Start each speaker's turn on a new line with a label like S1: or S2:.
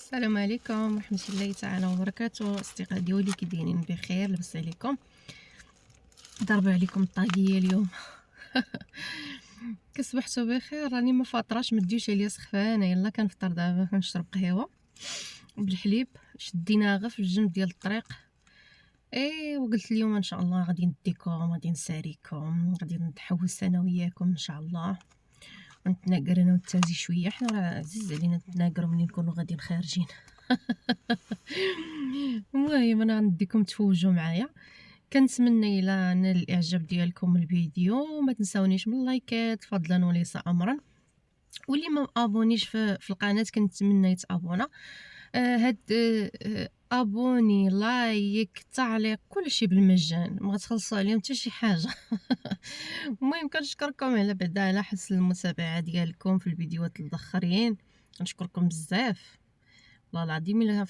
S1: السلام عليكم ورحمة الله تعالى وبركاته. اصدقاء ديالي كي دايرين؟ بخير؟ لاباس عليكم؟ ضربوا عليكم الطاقية اليوم. كصبحتوا بخير؟ راني ما فاطراش، ما ديوش عليا سخفانه. يلا كنفطر دابا، كنشرب قهوه بالحليب، شديناها غير في الجنب ديال الطريق. وقلت اليوم ان شاء الله غادي نديكم، غادي نساريكم، غادي نتحوس انا وياكم ان شاء الله، نتناقر انا والتازي شويه. حنا راه عزيز علينا نتناقروا ملي نكونوا غاديين خارجين. المهم انا غنديكم تفوجوا معايا. كنتمنى الى نال الاعجاب ديالكم الفيديو، ما تنساونيش من اللايكات فضلا وليس امرا، واللي ما ابونيش في القناه كنتمنى يتابونا. هاد ابوني، لايك، تعليق، كلشي بالمجان، ما غتخلصوا عليهم حتى شي حاجه. المهم كنشكركم على بعدا على حسن المتابعه ديالكم في الفيديوهات الاخرين، كنشكركم بزاف والله العظيم. الا